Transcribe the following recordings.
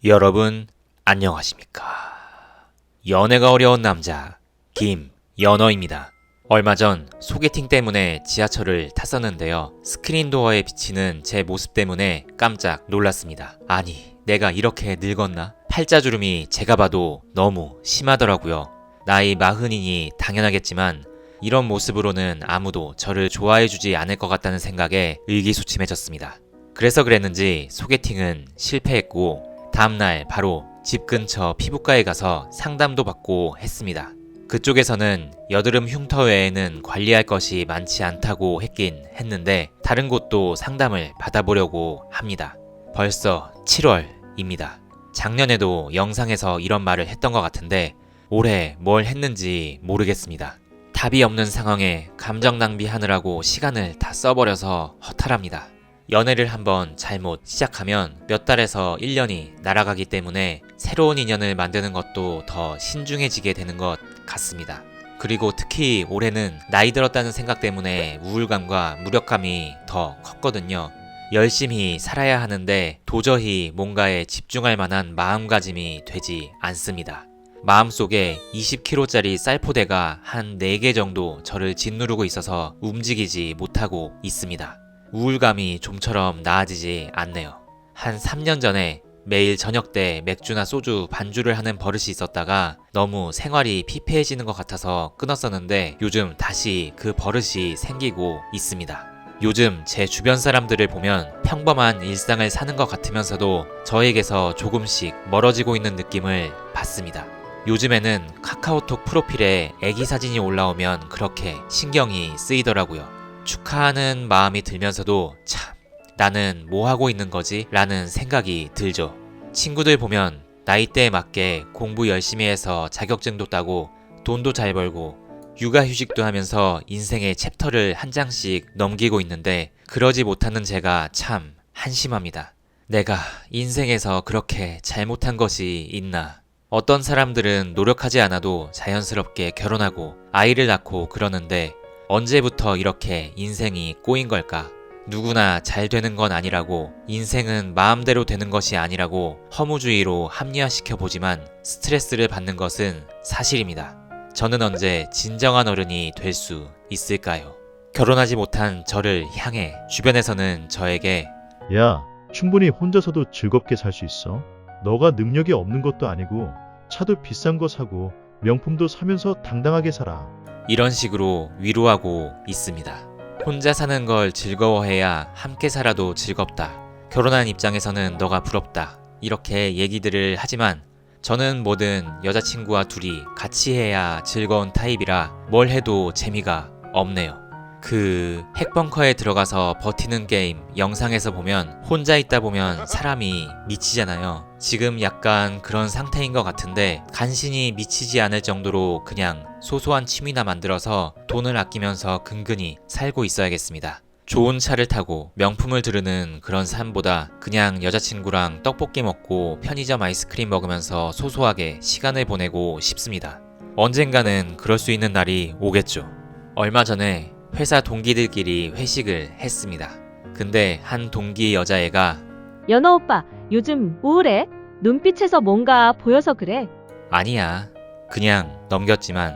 여러분 안녕하십니까? 연애가 어려운 남자 김연어입니다. 얼마 전 소개팅 때문에 지하철을 탔었는데요. 스크린도어에 비치는 제 모습 때문에 깜짝 놀랐습니다. 아니, 내가 이렇게 늙었나? 팔자주름이 제가 봐도 너무 심하더라고요. 나이 40이니 당연하겠지만 이런 모습으로는 아무도 저를 좋아해주지 않을 것 같다는 생각에 의기소침해졌습니다. 그래서 그랬는지 소개팅은 실패했고 다음날 바로 집 근처 피부과에 가서 상담도 받고 했습니다. 그쪽에서는 여드름 흉터 외에는 관리할 것이 많지 않다고 했긴 했는데 다른 곳도 상담을 받아보려고 합니다. 벌써 7월입니다. 작년에도 영상에서 이런 말을 했던 것 같은데 올해 뭘 했는지 모르겠습니다. 답이 없는 상황에 감정 낭비하느라고 시간을 다 써버려서 허탈합니다. 연애를 한번 잘못 시작하면 몇 달에서 1년이 날아가기 때문에 새로운 인연을 만드는 것도 더 신중해지게 되는 것 같습니다. 그리고 특히 올해는 나이 들었다는 생각 때문에 우울감과 무력감이 더 컸거든요. 열심히 살아야 하는데 도저히 뭔가에 집중할 만한 마음가짐이 되지 않습니다. 마음속에 20kg짜리 쌀포대가 한 4개 정도 저를 짓누르고 있어서 움직이지 못하고 있습니다. 우울감이 좀처럼 나아지지 않네요. 한 3년 전에 매일 저녁 때 맥주나 소주 반주를 하는 버릇이 있었다가 너무 생활이 피폐해지는 것 같아서 끊었었는데 요즘 다시 그 버릇이 생기고 있습니다. 요즘 제 주변 사람들을 보면 평범한 일상을 사는 것 같으면서도 저에게서 조금씩 멀어지고 있는 느낌을 받습니다. 요즘에는 카카오톡 프로필에 애기 사진이 올라오면 그렇게 신경이 쓰이더라고요. 축하하는 마음이 들면서도 참 나는 뭐 하고 있는 거지? 라는 생각이 들죠. 친구들 보면 나이대에 맞게 공부 열심히 해서 자격증도 따고 돈도 잘 벌고 육아휴직도 하면서 인생의 챕터를 한 장씩 넘기고 있는데 그러지 못하는 제가 참 한심합니다. 내가 인생에서 그렇게 잘못한 것이 있나? 어떤 사람들은 노력하지 않아도 자연스럽게 결혼하고 아이를 낳고 그러는데 언제부터 이렇게 인생이 꼬인 걸까? 누구나 잘 되는 건 아니라고, 인생은 마음대로 되는 것이 아니라고 허무주의로 합리화시켜 보지만 스트레스를 받는 것은 사실입니다. 저는 언제 진정한 어른이 될 수 있을까요? 결혼하지 못한 저를 향해 주변에서는 저에게 야, 충분히 혼자서도 즐겁게 살 수 있어. 너가 능력이 없는 것도 아니고 차도 비싼 거 사고 명품도 사면서 당당하게 살아. 이런 식으로 위로하고 있습니다. 혼자 사는 걸 즐거워해야 함께 살아도 즐겁다. 결혼한 입장에서는 너가 부럽다. 이렇게 얘기들을 하지만 저는 뭐든 여자친구와 둘이 같이 해야 즐거운 타입이라 뭘 해도 재미가 없네요. 그 핵벙커에 들어가서 버티는 게임 영상에서 보면 혼자 있다 보면 사람이 미치잖아요. 지금 약간 그런 상태인 것 같은데 간신히 미치지 않을 정도로 그냥 소소한 취미나 만들어서 돈을 아끼면서 근근히 살고 있어야겠습니다. 좋은 차를 타고 명품을 두르는 그런 삶보다 그냥 여자친구랑 떡볶이 먹고 편의점 아이스크림 먹으면서 소소하게 시간을 보내고 싶습니다. 언젠가는 그럴 수 있는 날이 오겠죠. 얼마 전에 회사 동기들끼리 회식을 했습니다. 근데 한 동기 여자애가 연어 오빠, 요즘 우울해? 눈빛에서 뭔가 보여서 그래. 아니야, 그냥 넘겼지만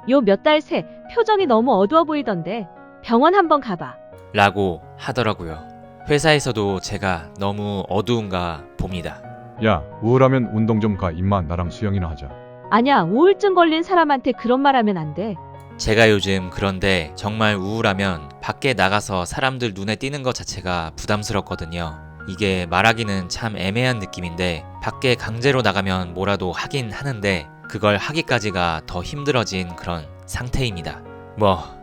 요 몇 달 새 표정이 너무 어두워 보이던데 병원 한번 가봐. 라고 하더라고요. 회사에서도 제가 너무 어두운가 봅니다. 야, 우울하면 운동 좀 가. 임마, 나랑 수영이나 하자. 아니야, 우울증 걸린 사람한테 그런 말 하면 안 돼. 제가 요즘 그런데 정말 우울하면 밖에 나가서 사람들 눈에 띄는 것 자체가 부담스럽거든요. 이게 말하기는 참 애매한 느낌인데 밖에 강제로 나가면 뭐라도 하긴 하는데 그걸 하기까지가 더 힘들어진 그런 상태입니다.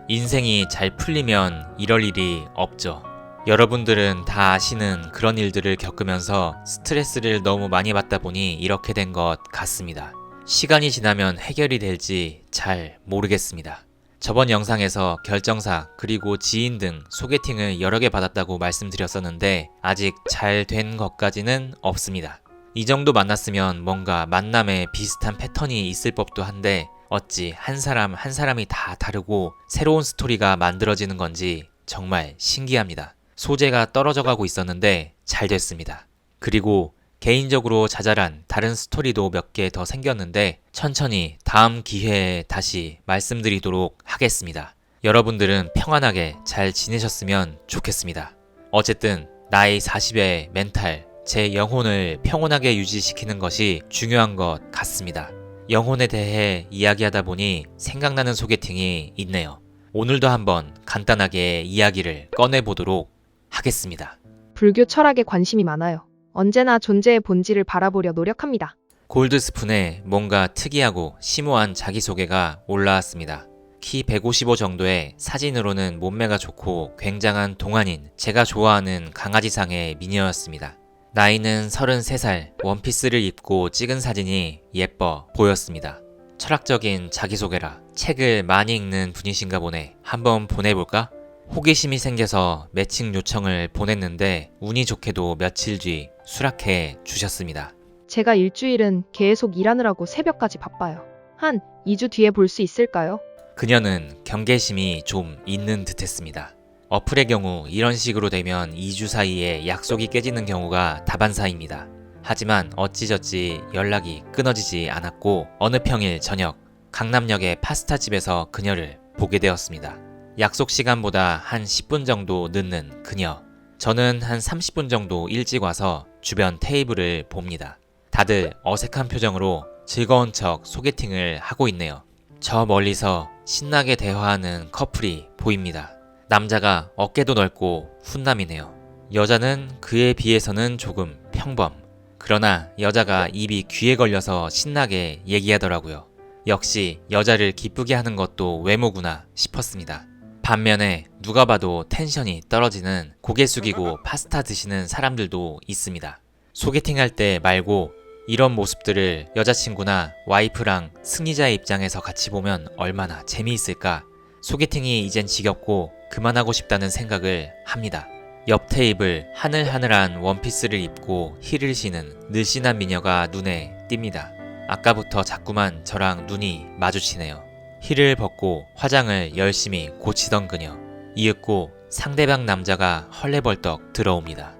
인생이 잘 풀리면 이럴 일이 없죠. 여러분들은 다 아시는 그런 일들을 겪으면서 스트레스를 너무 많이 받다 보니 이렇게 된 것 같습니다. 시간이 지나면 해결이 될지 잘 모르겠습니다. 저번 영상에서 결정사 그리고 지인 등 소개팅을 여러 개 받았다고 말씀드렸었는데 아직 잘 된 것까지는 없습니다. 이 정도 만났으면 뭔가 만남에 비슷한 패턴이 있을 법도 한데 어찌 한 사람 한 사람이 다 다르고 새로운 스토리가 만들어지는 건지 정말 신기합니다. 소재가 떨어져 가고 있었는데 잘 됐습니다. 그리고 개인적으로 자잘한 다른 스토리도 몇 개 더 생겼는데 천천히 다음 기회에 다시 말씀드리도록 하겠습니다. 여러분들은 평안하게 잘 지내셨으면 좋겠습니다. 어쨌든 나이 40의 멘탈, 제 영혼을 평온하게 유지시키는 것이 중요한 것 같습니다. 영혼에 대해 이야기하다 보니 생각나는 소개팅이 있네요. 오늘도 한번 간단하게 이야기를 꺼내보도록 하겠습니다. 불교 철학에 관심이 많아요. 언제나 존재의 본질을 바라보려 노력합니다. 골드스푼에 뭔가 특이하고 심오한 자기소개가 올라왔습니다. 키 155 정도의 사진으로는 몸매가 좋고 굉장한 동안인 제가 좋아하는 강아지상의 미녀였습니다. 나이는 33살, 원피스를 입고 찍은 사진이 예뻐 보였습니다. 철학적인 자기소개라 책을 많이 읽는 분이신가 보네. 한번 보내볼까? 호기심이 생겨서 매칭 요청을 보냈는데 운이 좋게도 며칠 뒤 수락해 주셨습니다. 제가 일주일은 계속 일하느라고 새벽까지 바빠요. 한 2주 뒤에 볼 수 있을까요? 그녀는 경계심이 좀 있는 듯했습니다. 어플의 경우 이런 식으로 되면 2주 사이에 약속이 깨지는 경우가 다반사입니다. 하지만 어찌저찌 연락이 끊어지지 않았고 어느 평일 저녁 강남역의 파스타집에서 그녀를 보게 되었습니다. 약속 시간보다 한 10분 정도 늦는 그녀. 저는 한 30분 정도 일찍 와서 주변 테이블을 봅니다. 다들 어색한 표정으로 즐거운 척 소개팅을 하고 있네요. 저 멀리서 신나게 대화하는 커플이 보입니다. 남자가 어깨도 넓고 훈남이네요. 여자는 그에 비해서는 조금 평범. 그러나 여자가 입이 귀에 걸려서 신나게 얘기하더라고요. 역시 여자를 기쁘게 하는 것도 외모구나 싶었습니다. 반면에 누가 봐도 텐션이 떨어지는 고개 숙이고 파스타 드시는 사람들도 있습니다. 소개팅할 때 말고 이런 모습들을 여자친구나 와이프랑 승리자의 입장에서 같이 보면 얼마나 재미있을까. 소개팅이 이젠 지겹고 그만하고 싶다는 생각을 합니다. 옆 테이블 하늘하늘한 원피스를 입고 힐을 신은 늘씬한 미녀가 눈에 띕니다. 아까부터 자꾸만 저랑 눈이 마주치네요. 힐을 벗고 화장을 열심히 고치던 그녀. 이윽고 상대방 남자가 헐레벌떡 들어옵니다.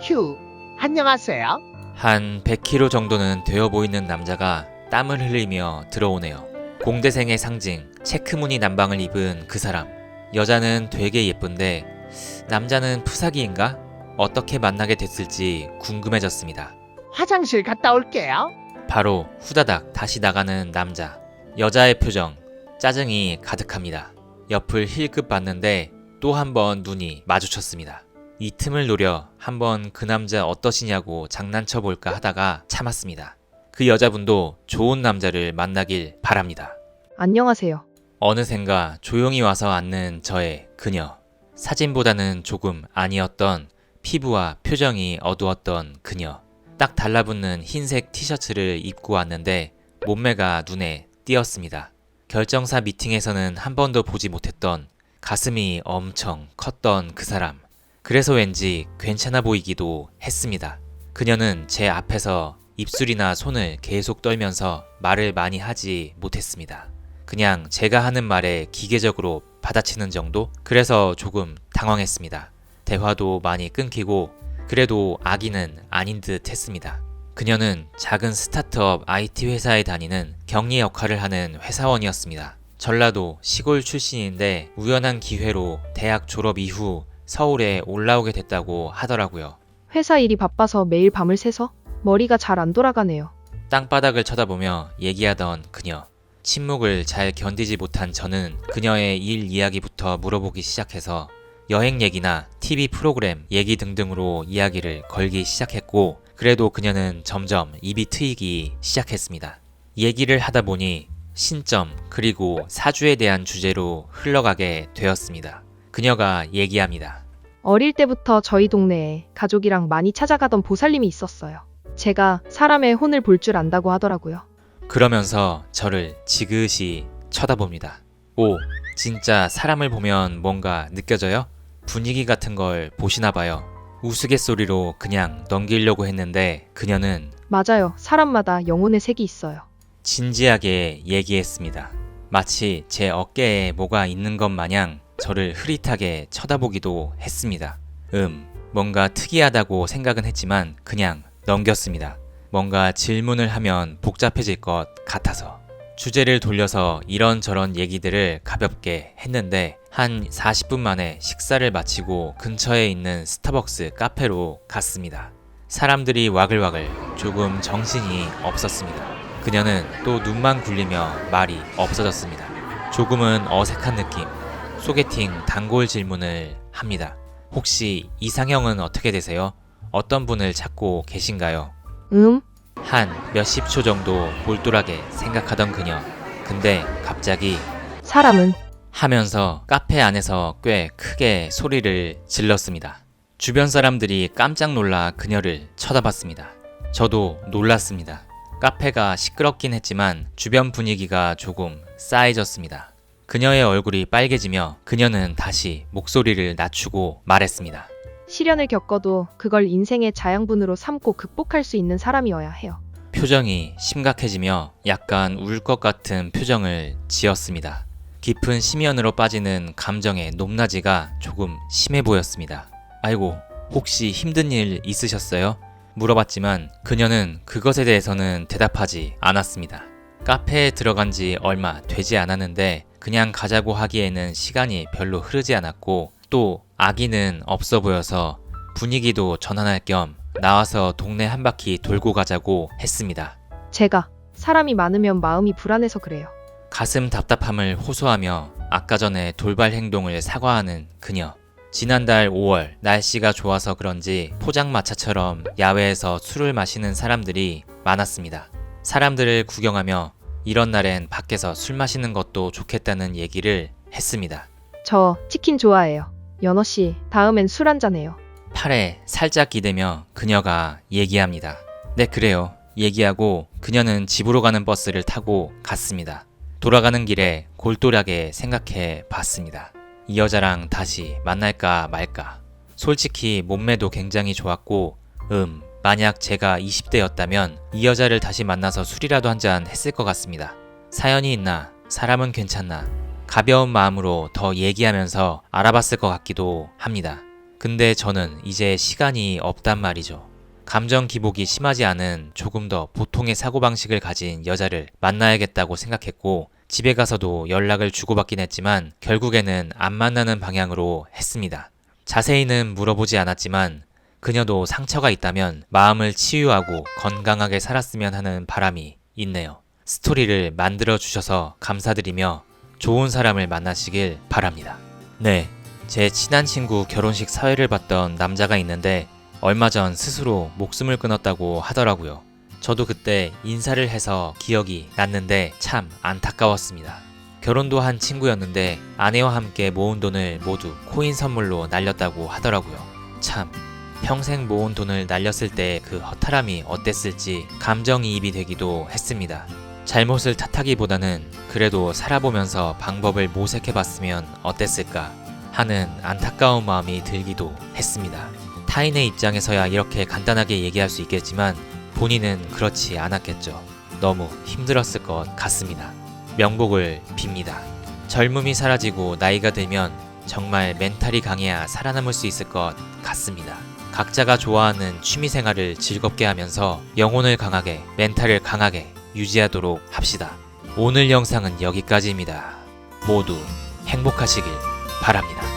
휴. 안녕하세요. 한 100kg 정도는 되어 보이는 남자가 땀을 흘리며 들어오네요. 공대생의 상징, 체크무늬 남방을 입은 그 사람. 여자는 되게 예쁜데 남자는 푸사기인가? 어떻게 만나게 됐을지 궁금해졌습니다. 화장실 갔다 올게요. 바로 후다닥 다시 나가는 남자. 여자의 표정, 짜증이 가득합니다. 옆을 힐끗 봤는데 또 한 번 눈이 마주쳤습니다. 이 틈을 노려 한번 그 남자 어떠시냐고 장난쳐볼까 하다가 참았습니다. 그 여자분도 좋은 남자를 만나길 바랍니다. 안녕하세요. 어느샌가 조용히 와서 앉는 저의 그녀. 사진보다는 조금 아니었던 피부와 표정이 어두웠던 그녀. 딱 달라붙는 흰색 티셔츠를 입고 왔는데 몸매가 눈에 띄었습니다. 결정사 미팅에서는 한 번도 보지 못했던 가슴이 엄청 컸던 그 사람. 그래서 왠지 괜찮아 보이기도 했습니다. 그녀는 제 앞에서 입술이나 손을 계속 떨면서 말을 많이 하지 못했습니다. 그냥 제가 하는 말에 기계적으로 받아치는 정도? 그래서 조금 당황했습니다. 대화도 많이 끊기고 그래도 아기는 아닌 듯 했습니다. 그녀는 작은 스타트업 IT 회사에 다니는 격리 역할을 하는 회사원이었습니다. 전라도 시골 출신인데 우연한 기회로 대학 졸업 이후 서울에 올라오게 됐다고 하더라고요. 회사 일이 바빠서 매일 밤을 새서 머리가 잘 안 돌아가네요. 땅바닥을 쳐다보며 얘기하던 그녀. 침묵을 잘 견디지 못한 저는 그녀의 일 이야기부터 물어보기 시작해서 여행 얘기나 TV 프로그램 얘기 등등으로 이야기를 걸기 시작했고 그래도 그녀는 점점 입이 트이기 시작했습니다. 얘기를 하다 보니 신점 그리고 사주에 대한 주제로 흘러가게 되었습니다. 그녀가 얘기합니다. 어릴 때부터 저희 동네에 가족이랑 많이 찾아가던 보살님이 있었어요. 제가 사람의 혼을 볼 줄 안다고 하더라고요. 그러면서 저를 지그시 쳐다봅니다. 오, 진짜 사람을 보면 뭔가 느껴져요? 분위기 같은 걸 보시나 봐요. 우스갯소리로 그냥 넘기려고 했는데 그녀는 맞아요. 사람마다 영혼의 색이 있어요. 진지하게 얘기했습니다. 마치 제 어깨에 뭐가 있는 것 마냥 저를 흐릿하게 쳐다보기도 했습니다. 뭔가 특이하다고 생각은 했지만 그냥 넘겼습니다. 뭔가 질문을 하면 복잡해질 것 같아서. 주제를 돌려서 이런저런 얘기들을 가볍게 했는데 한 40분 만에 식사를 마치고 근처에 있는 스타벅스 카페로 갔습니다. 사람들이 와글와글 조금 정신이 없었습니다. 그녀는 또 눈만 굴리며 말이 없어졌습니다. 조금은 어색한 느낌. 소개팅 단골 질문을 합니다. 혹시 이상형은 어떻게 되세요? 어떤 분을 찾고 계신가요? 한 몇십 초 정도 몰두하게 생각하던 그녀. 근데 갑자기 사람은 하면서 카페 안에서 꽤 크게 소리를 질렀습니다. 주변 사람들이 깜짝 놀라 그녀를 쳐다봤습니다. 저도 놀랐습니다. 카페가 시끄럽긴 했지만 주변 분위기가 조금 싸해졌습니다. 그녀의 얼굴이 빨개지며 그녀는 다시 목소리를 낮추고 말했습니다. 시련을 겪어도 그걸 인생의 자양분으로 삼고 극복할 수 있는 사람이어야 해요. 표정이 심각해지며 약간 울 것 같은 표정을 지었습니다. 깊은 심연으로 빠지는 감정의 높낮이가 조금 심해 보였습니다. 아이고, 혹시 힘든 일 있으셨어요? 물어봤지만 그녀는 그것에 대해서는 대답하지 않았습니다. 카페에 들어간 지 얼마 되지 않았는데 그냥 가자고 하기에는 시간이 별로 흐르지 않았고 또 아기는 없어 보여서 분위기도 전환할 겸 나와서 동네 한 바퀴 돌고 가자고 했습니다. 제가 사람이 많으면 마음이 불안해서 그래요. 가슴 답답함을 호소하며 아까 전에 돌발 행동을 사과하는 그녀. 지난달 5월 날씨가 좋아서 그런지 포장마차처럼 야외에서 술을 마시는 사람들이 많았습니다. 사람들을 구경하며 이런 날엔 밖에서 술 마시는 것도 좋겠다는 얘기를 했습니다. 저 치킨 좋아해요. 연어 씨, 다음엔 술 한잔해요. 팔에 살짝 기대며 그녀가 얘기합니다. 네, 그래요. 얘기하고 그녀는 집으로 가는 버스를 타고 갔습니다. 돌아가는 길에 골똘하게 생각해 봤습니다. 이 여자랑 다시 만날까 말까. 솔직히 몸매도 굉장히 좋았고 만약 제가 20대였다면 이 여자를 다시 만나서 술이라도 한잔 했을 것 같습니다. 사연이 있나? 사람은 괜찮나? 가벼운 마음으로 더 얘기하면서 알아봤을 것 같기도 합니다. 근데 저는 이제 시간이 없단 말이죠. 감정 기복이 심하지 않은 조금 더 보통의 사고방식을 가진 여자를 만나야겠다고 생각했고 집에 가서도 연락을 주고받긴 했지만 결국에는 안 만나는 방향으로 했습니다. 자세히는 물어보지 않았지만 그녀도 상처가 있다면 마음을 치유하고 건강하게 살았으면 하는 바람이 있네요. 스토리를 만들어 주셔서 감사드리며 좋은 사람을 만나시길 바랍니다. 네, 제 친한 친구 결혼식 사회를 봤던 남자가 있는데 얼마 전 스스로 목숨을 끊었다고 하더라고요. 저도 그때 인사를 해서 기억이 났는데 참 안타까웠습니다. 결혼도 한 친구였는데 아내와 함께 모은 돈을 모두 코인 선물로 날렸다고 하더라고요. 참, 평생 모은 돈을 날렸을 때 그 허탈함이 어땠을지 감정이입이 되기도 했습니다. 잘못을 탓하기보다는 그래도 살아보면서 방법을 모색해봤으면 어땠을까 하는 안타까운 마음이 들기도 했습니다. 타인의 입장에서야 이렇게 간단하게 얘기할 수 있겠지만 본인은 그렇지 않았겠죠. 너무 힘들었을 것 같습니다. 명복을 빕니다. 젊음이 사라지고 나이가 들면 정말 멘탈이 강해야 살아남을 수 있을 것 같습니다. 각자가 좋아하는 취미생활을 즐겁게 하면서 영혼을 강하게, 멘탈을 강하게 유지하도록 합시다. 오늘 영상은 여기까지입니다. 모두 행복하시길 바랍니다.